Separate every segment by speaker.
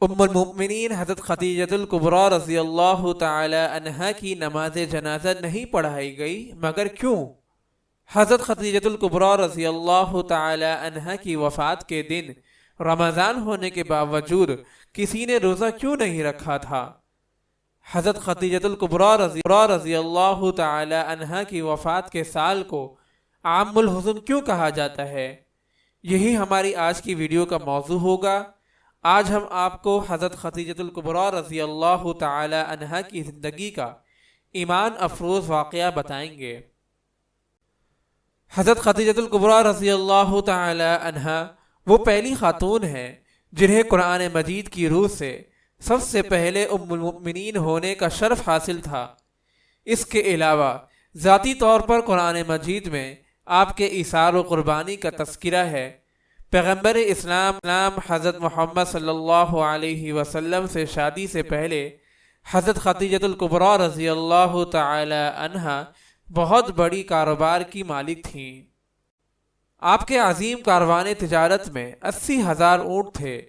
Speaker 1: ام المؤمنین حضرت خدیجۃ الکبریٰ رضی اللہ تعالی عنہا کی نماز جنازہ نہیں پڑھائی گئی، مگر کیوں؟ حضرت خدیجۃ الکبریٰ رضی اللہ تعالی عنہا کی وفات کے دن رمضان ہونے کے باوجود کسی نے روزہ کیوں نہیں رکھا تھا؟ حضرت خدیجۃ الکبریٰ رضی اللہ تعالی عنہا کی وفات کے سال کو عام الحزن کیوں کہا جاتا ہے؟ یہی ہماری آج کی ویڈیو کا موضوع ہوگا۔ آج ہم آپ کو حضرت خدیجۃ الکبریٰ رضی اللہ تعالی عنہا کی زندگی کا ایمان افروز واقعہ بتائیں گے۔ حضرت خدیجۃ الکبریٰ رضی اللہ تعالی عنہا وہ پہلی خاتون ہیں جنہیں قرآن مجید کی روح سے سب سے پہلے ام المؤمنین ہونے کا شرف حاصل تھا۔ اس کے علاوہ ذاتی طور پر قرآن مجید میں آپ کے ایثار و قربانی کا تذکرہ ہے۔ پیغمبر اسلام حضرت محمد صلی اللہ علیہ وسلم سے شادی سے پہلے حضرت خدیجۃ الکبریٰ رضی اللہ تعالی عنہا بہت بڑی کاروبار کی مالک تھیں۔ آپ کے عظیم کاروان تجارت میں 80,000 اونٹ تھے،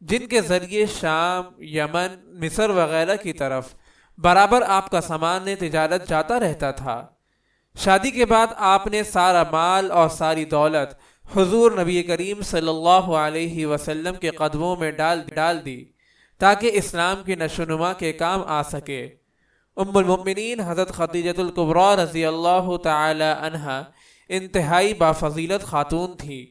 Speaker 1: جن کے ذریعے شام، یمن، مصر وغیرہ کی طرف برابر آپ کا سامان تجارت جاتا رہتا تھا۔ شادی کے بعد آپ نے سارا مال اور ساری دولت حضور نبی کریم صلی اللہ علیہ وسلم کے قدموں میں ڈال دی تاکہ اسلام کی نشو و نما کے کام آ سکے۔ ام المؤمنین حضرت خدیجۃ الکبریٰ رضی اللہ تعالی عنہا انتہائی بافضیلت خاتون تھی۔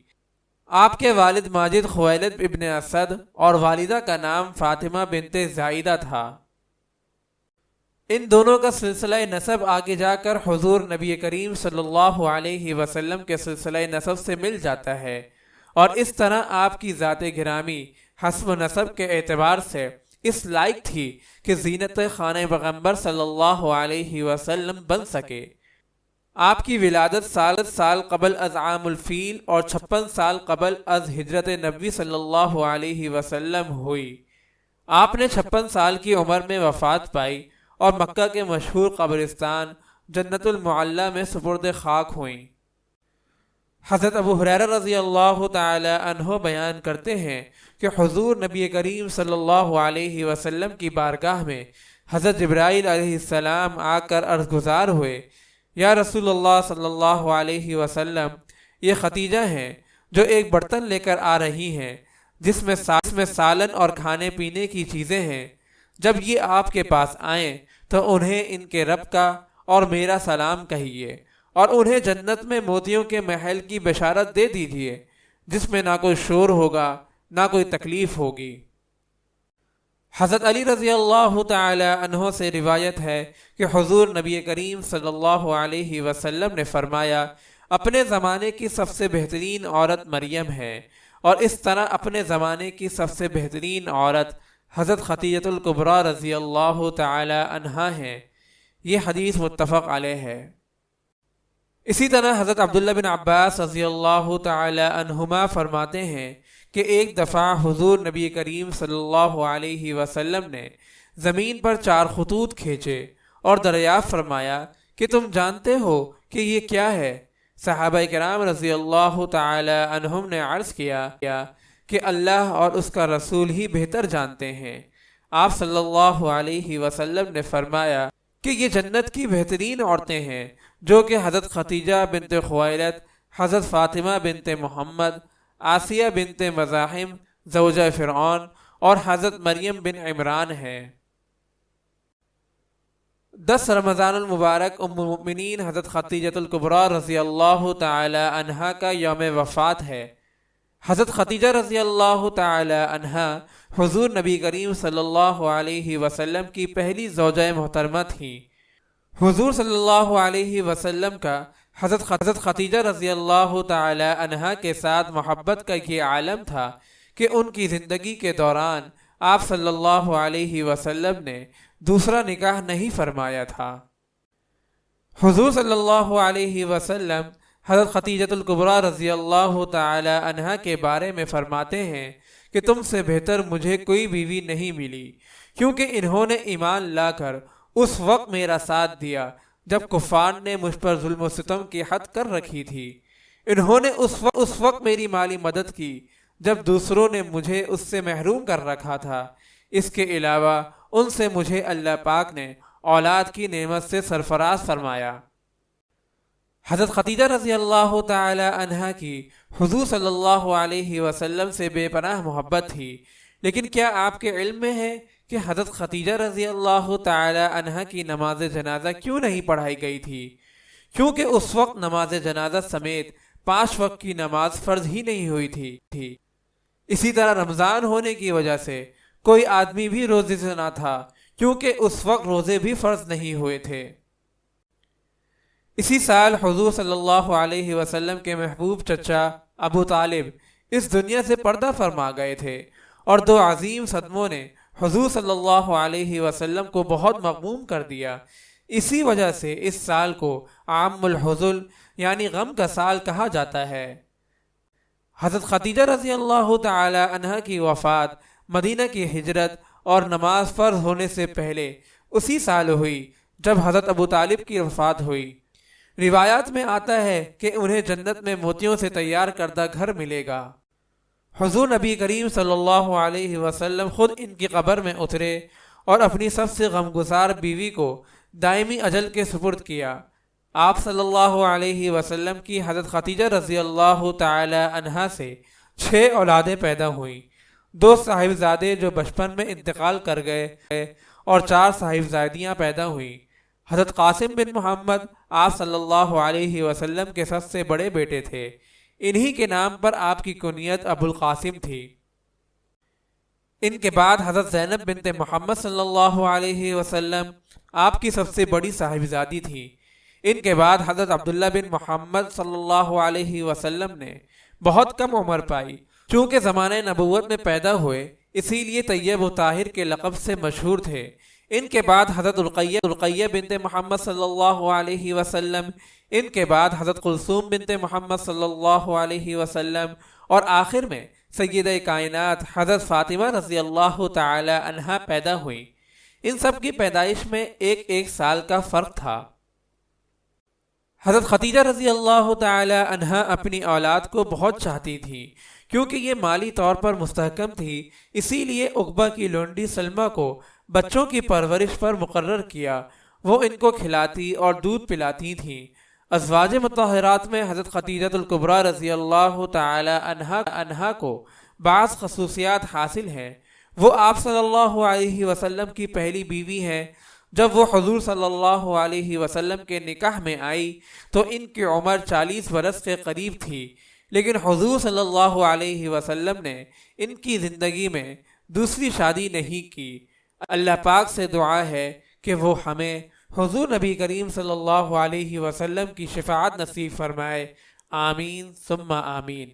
Speaker 1: آپ کے والد ماجد خویلد ابن اسد اور والدہ کا نام فاطمہ بنت زائدہ تھا۔ ان دونوں کا سلسلہ نسب آگے جا کر حضور نبی کریم صلی اللہ علیہ وسلم کے سلسلہ نسب سے مل جاتا ہے، اور اس طرح آپ کی ذات گرامی حسب نسب کے اعتبار سے اس لائق تھی کہ زینت خانہ پیغمبر صلی اللہ علیہ وسلم بن سکے۔ آپ کی ولادت سال قبل از عام الفیل اور 56 سال قبل از ہجرت نبوی صلی اللہ علیہ وسلم ہوئی۔ آپ نے 56 سال کی عمر میں وفات پائی اور مکہ کے مشہور قبرستان جنت المعلی میں سپرد خاک ہوئیں۔ حضرت ابو ہریرہ رضی اللہ تعالی عنہ بیان کرتے ہیں کہ حضور نبی کریم صلی اللہ علیہ وسلم کی بارگاہ میں حضرت جبرائیل علیہ السلام آ کر عرض گزار ہوئے، یا رسول اللہ صلی اللہ علیہ وسلم، یہ خدیجہ ہیں جو ایک برتن لے کر آ رہی ہیں جس میں سالن اور کھانے پینے کی چیزیں ہیں۔ جب یہ آپ کے پاس آئیں تو انہیں ان کے رب کا اور میرا سلام کہیے، اور انہیں جنت میں موتیوں کے محل کی بشارت دے دیجیے جس میں نہ کوئی شور ہوگا نہ کوئی تکلیف ہوگی۔ حضرت علی رضی اللہ تعالی عنہ سے روایت ہے کہ حضور نبی کریم صلی اللہ علیہ وسلم نے فرمایا، اپنے زمانے کی سب سے بہترین عورت مریم ہے، اور اس طرح اپنے زمانے کی سب سے بہترین عورت حضرت خدیجۃ الکبریٰ رضی اللہ تعالی عنہا ہیں۔ یہ حدیث متفق علیہ ہے۔ اسی طرح حضرت عبداللہ بن عباس رضی اللہ تعالی عنہما فرماتے ہیں کہ ایک دفعہ حضور نبی کریم صلی اللہ علیہ وسلم نے زمین پر 4 خطوط کھینچے اور دریافت فرمایا کہ تم جانتے ہو کہ یہ کیا ہے؟ صحابہ کرام رضی اللہ تعالی عنہم نے عرض کیا کہ اللہ اور اس کا رسول ہی بہتر جانتے ہیں۔ آپ صلی اللہ علیہ وسلم نے فرمایا کہ یہ جنت کی بہترین عورتیں ہیں، جو کہ حضرت خدیجہ بنت خویلد، حضرت فاطمہ بنت محمد، آسیہ بنت مزاحم زوجہ فرعون، اور حضرت مریم بن عمران ہیں۔ 10 رمضان المبارک ام المؤمنین حضرت خدیجۃ الکبریٰ رضی اللہ تعالی عنہا کا یوم وفات ہے۔ حضرت خدیجہ رضی اللہ تعالی عنہا حضور نبی کریم صلی اللہ علیہ وسلم کی پہلی زوجہ محترمہ تھیں۔ حضور صلی اللہ علیہ وسلم کا حضرت خدیجہ رضی اللہ تعالی عنہا کے ساتھ محبت کا یہ عالم تھا کہ ان کی زندگی کے دوران آپ صلی اللہ علیہ وسلم نے دوسرا نکاح نہیں فرمایا تھا۔ حضور صلی اللہ علیہ وسلم حضرت خدیجۃ الکبریٰ رضی اللہ تعالی عنہا کے بارے میں فرماتے ہیں کہ تم سے بہتر مجھے کوئی بیوی نہیں ملی، کیونکہ انہوں نے ایمان لا کر اس وقت میرا ساتھ دیا جب کفار نے مجھ پر ظلم و ستم کی حد کر رکھی تھی۔ انہوں نے اس وقت میری مالی مدد کی جب دوسروں نے مجھے اس سے محروم کر رکھا تھا۔ اس کے علاوہ ان سے مجھے اللہ پاک نے اولاد کی نعمت سے سرفراز فرمایا۔ حضرت خدیجہ رضی اللہ تعالی عنہا کی حضور صلی اللہ علیہ وسلم سے بے پناہ محبت تھی، لیکن کیا آپ کے علم میں ہے کہ حضرت خدیجہ رضی اللہ تعالی عنہا کی نماز جنازہ کیوں نہیں پڑھائی گئی تھی؟ کیونکہ اس وقت نماز جنازہ سمیت 5 وقت کی نماز فرض ہی نہیں ہوئی تھی۔ اسی طرح رمضان ہونے کی وجہ سے کوئی آدمی بھی روزے سے نہ تھا، کیونکہ اس وقت روزے بھی فرض نہیں ہوئے تھے۔ اسی سال حضور صلی اللہ علیہ وسلم کے محبوب چچا ابو طالب اس دنیا سے پردہ فرما گئے تھے، اور 2 عظیم صدموں نے حضور صلی اللہ علیہ وسلم کو بہت مغموم کر دیا۔ اسی وجہ سے اس سال کو عام الحزن یعنی غم کا سال کہا جاتا ہے۔ حضرت خدیجہ رضی اللہ تعالی عنہا کی وفات مدینہ کی ہجرت اور نماز فرض ہونے سے پہلے اسی سال ہوئی جب حضرت ابو طالب کی وفات ہوئی۔ روایات میں آتا ہے کہ انہیں جنت میں موتیوں سے تیار کردہ گھر ملے گا۔ حضور نبی کریم صلی اللہ علیہ وسلم خود ان کی قبر میں اترے اور اپنی سب سے غمگسار بیوی کو دائمی اجل کے سپرد کیا۔ آپ صلی اللہ علیہ وسلم کی حضرت خدیجہ رضی اللہ تعالی عنہا سے 6 اولادیں پیدا ہوئیں، 2 صاحبزادے جو بچپن میں انتقال کر گئے اور 4 صاحبزادیاں پیدا ہوئیں۔ حضرت قاسم بن محمد آپ صلی اللہ علیہ وسلم کے سب سے بڑے بیٹے تھے، انہی کے نام پر آپ کی کنیت ابو القاسم تھی۔ ان کے بعد حضرت زینب بنت محمد صلی اللہ علیہ وسلم آپ کی سب سے بڑی صاحبزادی تھی۔ ان کے بعد حضرت عبداللہ بن محمد صلی اللہ علیہ وسلم نے بہت کم عمر پائی، چونکہ زمانہ نبوت میں پیدا ہوئے اسی لیے طیب و طاہر کے لقب سے مشہور تھے۔ ان کے بعد حضرت رقیہ بنت محمد صلی اللہ علیہ وسلم، ان کے بعد حضرت کلثوم بنت محمد صلی اللہ علیہ وسلم، اور آخر میں سیدہ کائنات حضرت فاطمہ رضی اللہ تعالی عنہا پیدا ہوئیں۔ ان سب کی پیدائش میں ایک سال کا فرق تھا۔ حضرت خدیجہ رضی اللہ تعالی عنہا اپنی اولاد کو بہت چاہتی تھی، کیونکہ یہ مالی طور پر مستحکم تھی، اسی لیے عقبہ کی لونڈی سلمہ کو بچوں کی پرورش پر مقرر کیا۔ وہ ان کو کھلاتی اور دودھ پلاتی تھیں۔ ازواج مطہرات میں حضرت خدیجہ الکبریٰ رضی اللہ تعالی عنہا کو بعض خصوصیات حاصل ہیں۔ وہ آپ صلی اللہ علیہ وسلم کی پہلی بیوی ہیں۔ جب وہ حضور صلی اللہ علیہ وسلم کے نکاح میں آئی تو ان کی عمر 40 برس کے قریب تھی، لیکن حضور صلی اللہ علیہ وسلم نے ان کی زندگی میں دوسری شادی نہیں کی۔ اللہ پاک سے دعا ہے کہ وہ ہمیں حضور نبی کریم صلی اللہ علیہ وسلم کی شفاعت نصیب فرمائے، آمین ثم آمین۔